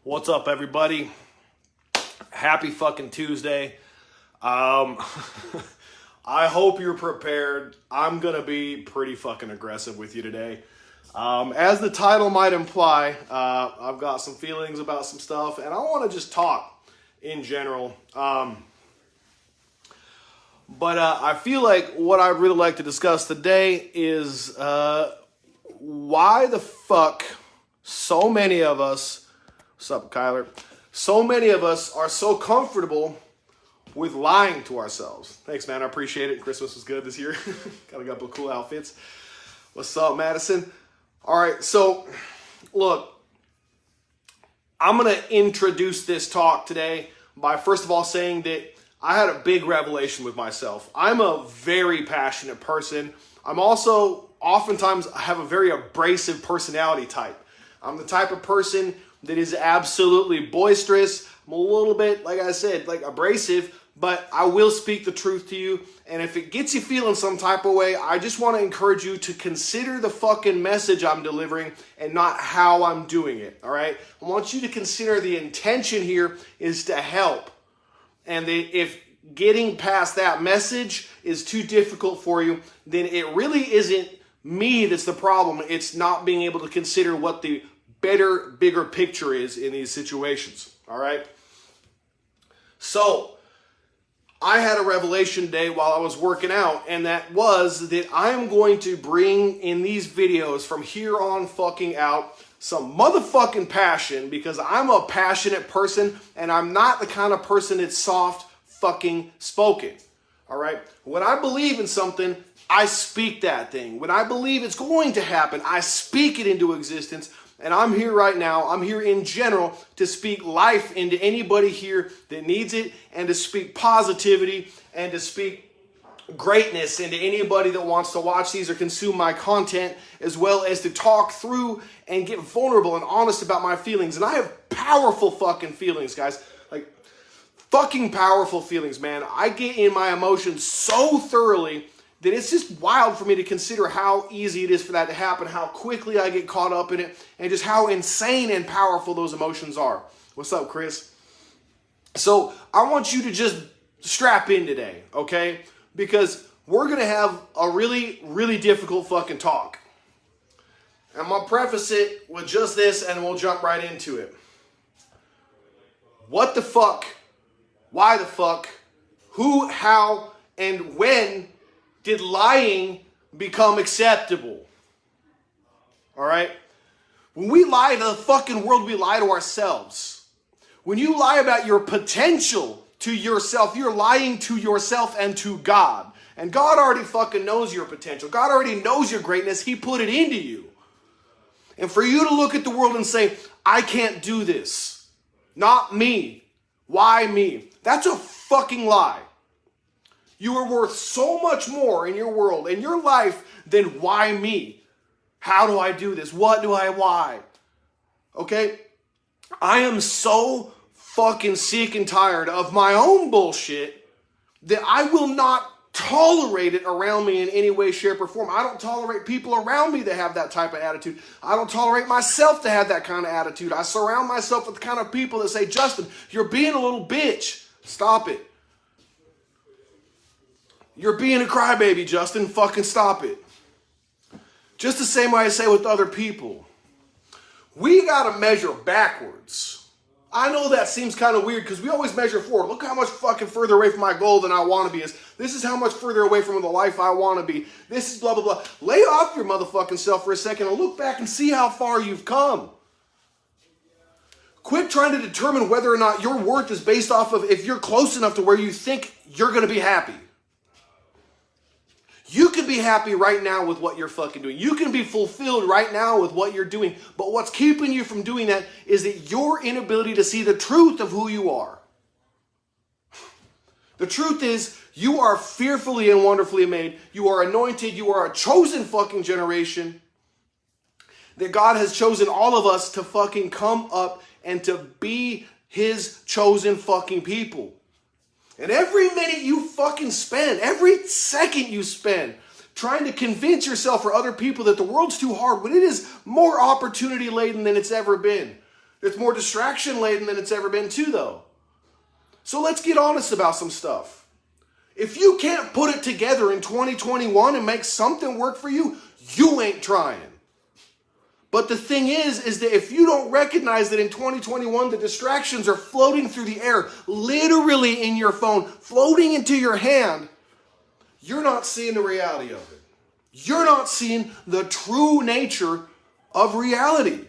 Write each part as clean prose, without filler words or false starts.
What's up, everybody? Happy fucking Tuesday. I hope you're prepared. I'm gonna be pretty fucking aggressive with you today. As the title might imply, I've got some feelings about some stuff, and I want to just talk in general. But I feel like what I'd really like to discuss today is why the fuck so many of us, what's up, Kyler? So many of us are so comfortable with lying to ourselves. Thanks, man. I appreciate it. Christmas was good this year. Got a couple of cool outfits. What's up, Madison? All right, so look, I'm going to introduce this talk today by first of all saying that I had a big revelation with myself. I'm a very passionate person. I'm also oftentimes I have a very abrasive personality type. I'm the type of person that is absolutely boisterous. I'm a little bit, like I said, like abrasive, but I will speak the truth to you. And if it gets you feeling some type of way, I just want to encourage you to consider the fucking message I'm delivering and not how I'm doing it, all right? I want you to consider the intention here is to help. And if getting past that message is too difficult for you, then it really isn't me that's the problem. It's not being able to consider what the better, bigger picture is in these situations, all right? So, I had a revelation today while I was working out, and that was that I'm going to bring in these videos from here on fucking out some motherfucking passion, because I'm a passionate person and I'm not the kind of person that's soft fucking spoken. All right. When I believe in something, I speak that thing. When I believe it's going to happen, I speak it into existence. And I'm here right now. I'm here in general to speak life into anybody here that needs it, and to speak positivity and to speak greatness into anybody that wants to watch these or consume my content, as well as to talk through and get vulnerable and honest about my feelings. And I have powerful fucking feelings, guys. Like, fucking powerful feelings, man. I get in my emotions so thoroughly that it's just wild for me to consider how easy it is for that to happen, how quickly I get caught up in it, and just how insane and powerful those emotions are. What's up, Chris? So I want you to just strap in today, okay? Because we're going to have a really, really difficult fucking talk. I'm going to preface it with just this, and we'll jump right into it. What the fuck? Why the fuck? Who, how, and when did lying become acceptable? All right? When we lie to the fucking world, we lie to ourselves. When you lie about your potential to yourself, you're lying to yourself and to God. And God already fucking knows your potential. God already knows your greatness. He put it into you. And for you to look at the world and say, I can't do this. Not me. Why me? That's a fucking lie. You are worth so much more in your world, in your life, than why me? How do I do this? What do I, why? Okay? I am so fucking sick and tired of my own bullshit that I will not tolerate it around me in any way, shape, or form. I don't tolerate people around me that have that type of attitude. I don't tolerate myself to have that kind of attitude. I surround myself with the kind of people that say, Justin, you're being a little bitch. Stop it. You're being a crybaby, Justin. Fucking stop it. Just the same way I say with other people. We got to measure backwards. I know that seems kind of weird because we always measure forward. Look how much fucking further away from my goal than I want to be. This is how much further away from the life I want to be. This is blah, blah, blah. Lay off your motherfucking self for a second and look back and see how far you've come. Quit trying to determine whether or not your worth is based off of if you're close enough to where you think you're going to be happy. You can be happy right now with what you're fucking doing. You can be fulfilled right now with what you're doing. But what's keeping you from doing that is that your inability to see the truth of who you are. The truth is, you are fearfully and wonderfully made. You are anointed. You are a chosen fucking generation. That God has chosen all of us to fucking come up and to be His chosen fucking people. And every minute you fucking spend, every second you spend trying to convince yourself or other people that the world's too hard when it is more opportunity laden than it's ever been. It's more distraction laden than it's ever been too, though. So let's get honest about some stuff. If you can't put it together in 2021 and make something work for you, you ain't trying. But the thing is that if you don't recognize that in 2021, the distractions are floating through the air, literally in your phone, floating into your hand, you're not seeing the reality of it. You're not seeing the true nature of reality.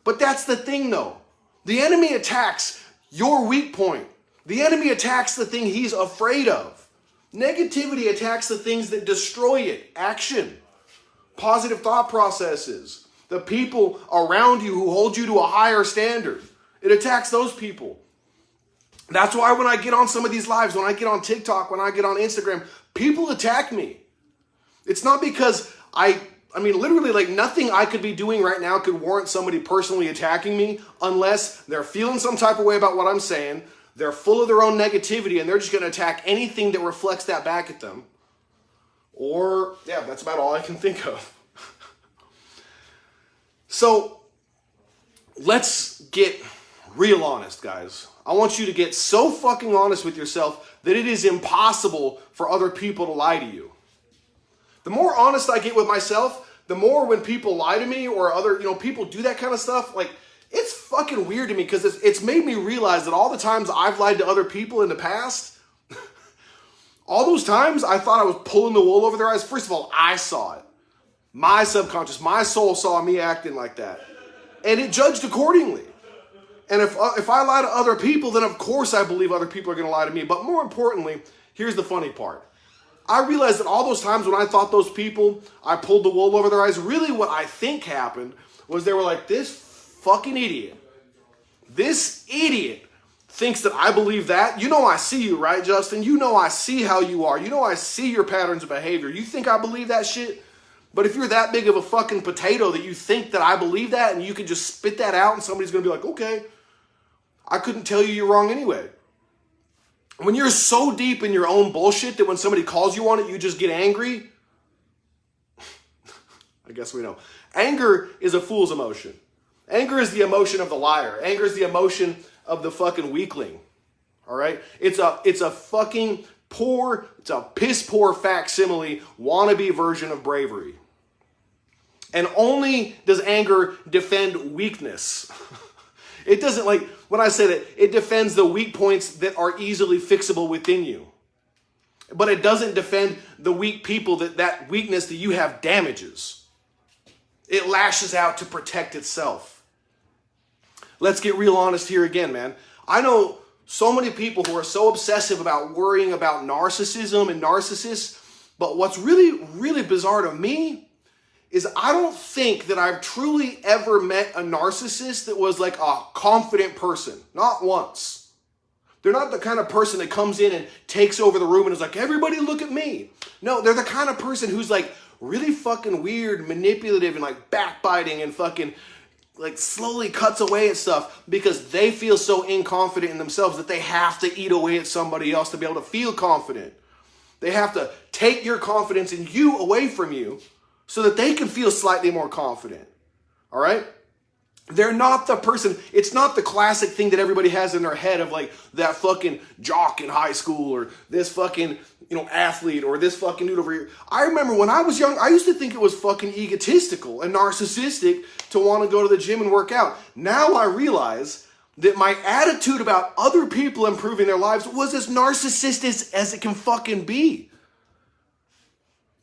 But that's the thing, though. The enemy attacks your weak point. The enemy attacks the thing he's afraid of. Negativity attacks the things that destroy it. Action, positive thought processes, the people around you who hold you to a higher standard. It attacks those people. That's why when I get on some of these lives, when I get on TikTok, when I get on Instagram, people attack me. It's not because I mean, literally, like, nothing I could be doing right now could warrant somebody personally attacking me unless they're feeling some type of way about what I'm saying, they're full of their own negativity, and they're just going to attack anything that reflects that back at them. Or, yeah, that's about all I can think of. So, let's get real honest, guys. I want you to get so fucking honest with yourself that it is impossible for other people to lie to you. The more honest I get with myself, the more when people lie to me or other, people do that kind of stuff, like, it's fucking weird to me because it's made me realize that all the times I've lied to other people in the past, all those times I thought I was pulling the wool over their eyes. First of all, I saw it. My subconscious, my soul saw me acting like that. And it judged accordingly. And if I lie to other people, then of course I believe other people are going to lie to me. But more importantly, here's the funny part. I realized that all those times when I thought those people, I pulled the wool over their eyes, really what I think happened was they were like, this fucking idiot. This idiot thinks that I believe that. You know I see you, right, Justin? You know I see how you are. You know I see your patterns of behavior. You think I believe that shit? But if you're that big of a fucking potato that you think that I believe that and you can just spit that out and somebody's going to be like, okay, I couldn't tell you you're wrong anyway. When you're so deep in your own bullshit that when somebody calls you on it, you just get angry. I guess we know. Anger is a fool's emotion. Anger is the emotion of the liar. Anger is the emotion of the fucking weakling. All right? It's a fucking poor, it's a piss poor facsimile, wannabe version of bravery. And only does anger defend weakness. It doesn't, like, when I say that, it defends the weak points that are easily fixable within you. But it doesn't defend the weak people that weakness that you have damages. It lashes out to protect itself. Let's get real honest here again, man. I know so many people who are so obsessive about worrying about narcissism and narcissists, but what's really, really bizarre to me is I don't think that I've truly ever met a narcissist that was like a confident person. Not once. They're not the kind of person that comes in and takes over the room and is like, everybody look at me. No, they're the kind of person who's like really fucking weird, manipulative, and like backbiting and fucking like slowly cuts away at stuff because they feel so inconfident in themselves that they have to eat away at somebody else to be able to feel confident. They have to take your confidence in you away from you so that they can feel slightly more confident. All right? They're not the person, it's not the classic thing that everybody has in their head of like that fucking jock in high school or this fucking, athlete or this fucking dude over here. I remember when I was young, I used to think it was fucking egotistical and narcissistic to want to go to the gym and work out. Now I realize that my attitude about other people improving their lives was as narcissistic as it can fucking be.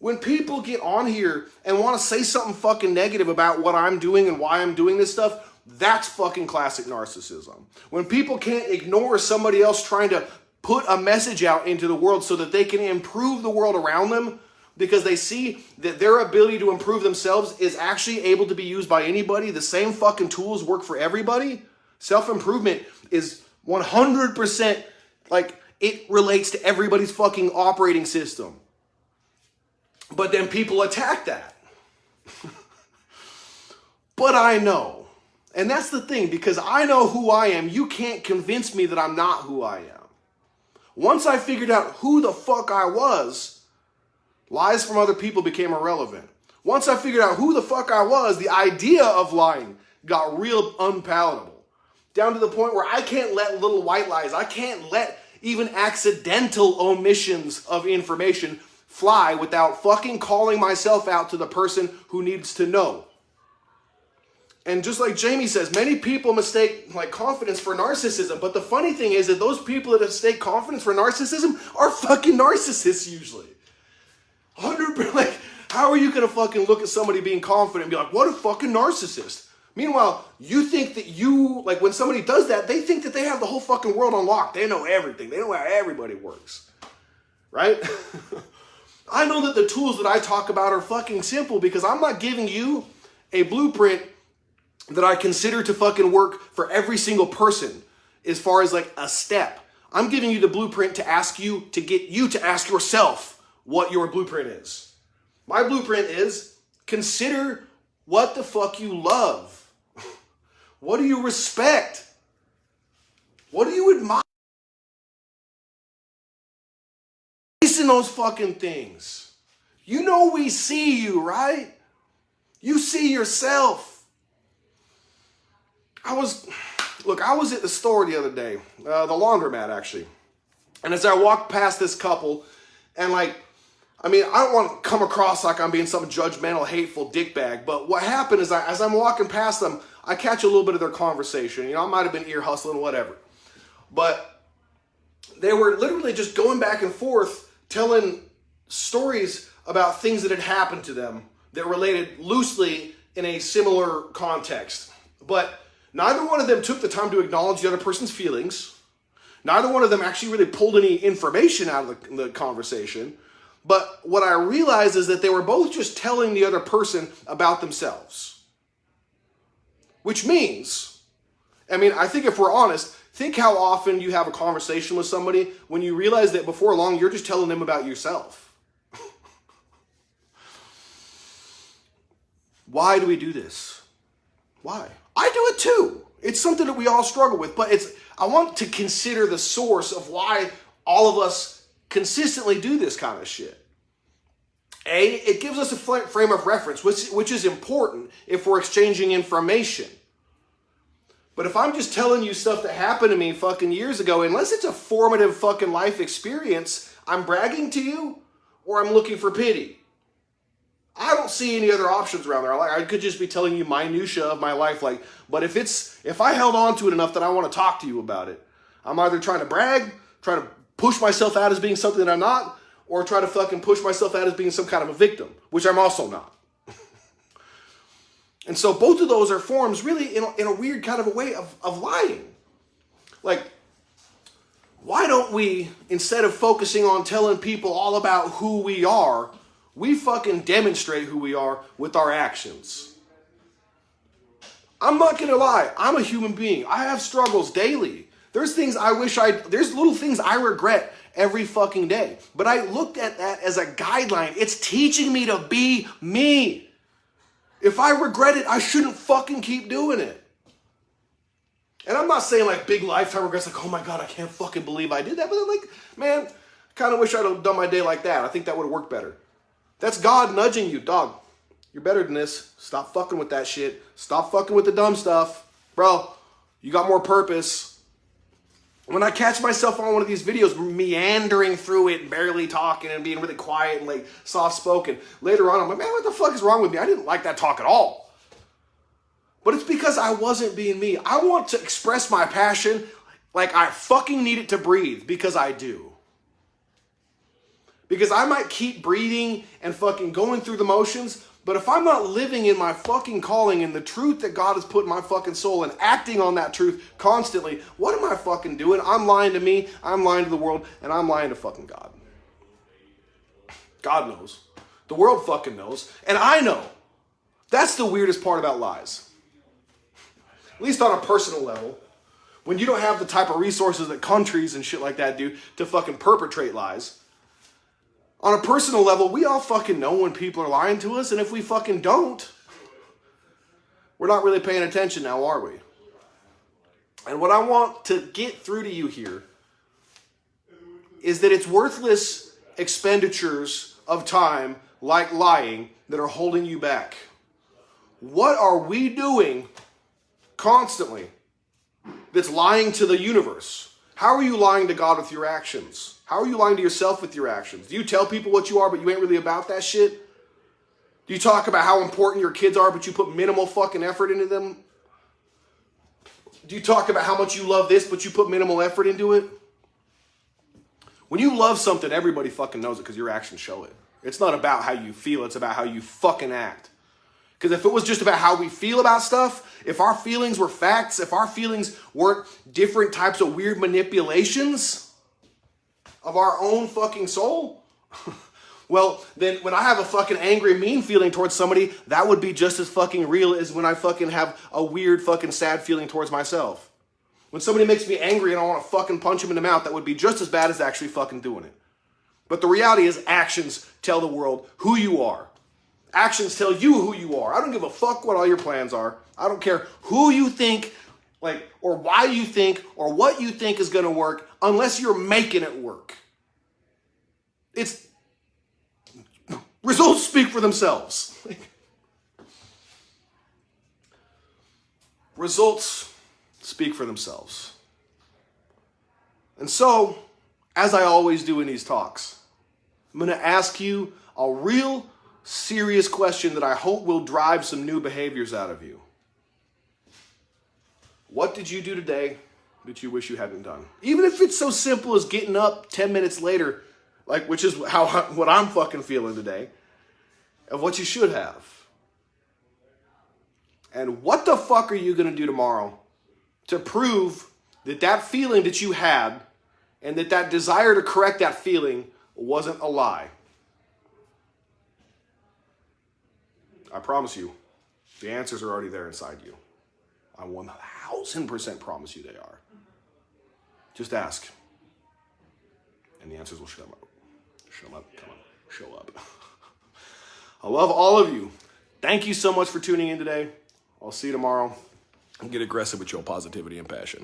When people get on here and want to say something fucking negative about what I'm doing and why I'm doing this stuff, that's fucking classic narcissism. When people can't ignore somebody else trying to put a message out into the world so that they can improve the world around them because they see that their ability to improve themselves is actually able to be used by anybody, the same fucking tools work for everybody. Self-improvement is 100% like it relates to everybody's fucking operating system. But then people attack that. But I know. And that's the thing, because I know who I am. You can't convince me that I'm not who I am. Once I figured out who the fuck I was, lies from other people became irrelevant. Once I figured out who the fuck I was, the idea of lying got real unpalatable. down to the point where I can't let little white lies, I can't let even accidental omissions of information fly without fucking calling myself out to the person who needs to know. And just like Jamie says, many people mistake like confidence for narcissism. But the funny thing is that those people that mistake confidence for narcissism are fucking narcissists usually. 100%. Like, how are you gonna fucking look at somebody being confident and be like, what a fucking narcissist? Meanwhile, you think that you, like when somebody does that, they think that they have the whole fucking world on lock. They know everything. They know how everybody works. Right? I know that the tools that I talk about are fucking simple because I'm not giving you a blueprint that I consider to fucking work for every single person as far as like a step. I'm giving you the blueprint to ask you, to get you to ask yourself what your blueprint is. My blueprint is consider what the fuck you love. What do you respect? What do you admire? In those fucking things. You know we see you, right? You see yourself. I was at the store the other day, the laundromat actually. And as I walked past this couple, and I don't want to come across like I'm being some judgmental, hateful dickbag, but what happened is as I'm walking past them, I catch a little bit of their conversation. You know, I might have been ear hustling, whatever. But they were literally just going back and forth telling stories about things that had happened to them that related loosely in a similar context. But neither one of them took the time to acknowledge the other person's feelings. Neither one of them actually really pulled any information out of the conversation. But what I realized is that they were both just telling the other person about themselves. Which means, I think if we're honest, think how often you have a conversation with somebody when you realize that before long you're just telling them about yourself. Why do we do this? Why? I do it too. It's something that we all struggle with, but I want to consider the source of why all of us consistently do this kind of shit. It gives us a frame of reference, which is important if we're exchanging information. But if I'm just telling you stuff that happened to me fucking years ago, unless it's a formative fucking life experience, I'm bragging to you or I'm looking for pity. I don't see any other options around there. I could just be telling you minutia of my life, but if I held on to it enough that I want to talk to you about it, I'm either trying to brag, trying to push myself out as being something that I'm not, or try to fucking push myself out as being some kind of a victim, which I'm also not. And so both of those are forms really in a weird kind of a way of lying. Like, why don't we, instead of focusing on telling people all about who we are, we fucking demonstrate who we are with our actions? I'm not gonna lie, I'm a human being. I have struggles daily. There's little things I regret every fucking day. But I looked at that as a guideline. It's teaching me to be me. If I regret it, I shouldn't fucking keep doing it. And I'm not saying like big lifetime regrets, like, oh my God, I can't fucking believe I did that. But I'm like, man, I kind of wish I'd have done my day like that. I think that would have worked better. That's God nudging you, dog. You're better than this. Stop fucking with that shit. Stop fucking with the dumb stuff. Bro, you got more purpose. When I catch myself on one of these videos meandering through it and barely talking and being really quiet and like soft-spoken, later on I'm like, man, what the fuck is wrong with me? I didn't like that talk at all. But it's because I wasn't being me. I want to express my passion like I fucking need it to breathe, because I do. Because I might keep breathing and fucking going through the motions, but if I'm not living in my fucking calling and the truth that God has put in my fucking soul and acting on that truth constantly, what am I fucking doing? I'm lying to me, I'm lying to the world, and I'm lying to fucking God. God knows. The world fucking knows. And I know. That's the weirdest part about lies. At least on a personal level. When you don't have the type of resources that countries and shit like that do to fucking perpetrate lies. On a personal level, we all fucking know when people are lying to us, and if we fucking don't, we're not really paying attention now, are we? And what I want to get through to you here is that it's worthless expenditures of time, like lying, that are holding you back. What are we doing constantly that's lying to the universe? How are you lying to God with your actions? How are you lying to yourself with your actions? Do you tell people what you are, but you ain't really about that shit? Do you talk about how important your kids are, but you put minimal fucking effort into them? Do you talk about how much you love this, but you put minimal effort into it? When you love something, everybody fucking knows it because your actions show it. It's not about how you feel, it's about how you fucking act. Because if it was just about how we feel about stuff, if our feelings were facts, if our feelings weren't different types of weird manipulations of our own fucking soul, well, then when I have a fucking angry, mean feeling towards somebody, that would be just as fucking real as when I fucking have a weird fucking sad feeling towards myself. When somebody makes me angry and I want to fucking punch them in the mouth, that would be just as bad as actually fucking doing it. But the reality is actions tell the world who you are. Actions tell you who you are. I don't give a fuck what all your plans are. I don't care who you think, or why you think, or what you think is going to work, unless you're making it work. Results speak for themselves. Results speak for themselves. And so, as I always do in these talks, I'm going to ask you a real serious question that I hope will drive some new behaviors out of you. What did you do today that you wish you hadn't done? Even if it's so simple as getting up 10 minutes later, which is what I'm fucking feeling today, of what you should have. And what the fuck are you going to do tomorrow to prove that that feeling that you had and that desire to correct that feeling wasn't a lie? I promise you, the answers are already there inside you. I 1000% promise you they are. Just ask. And the answers will show up. Show up. Come on. Show up. I love all of you. Thank you so much for tuning in today. I'll see you tomorrow. And get aggressive with your positivity and passion.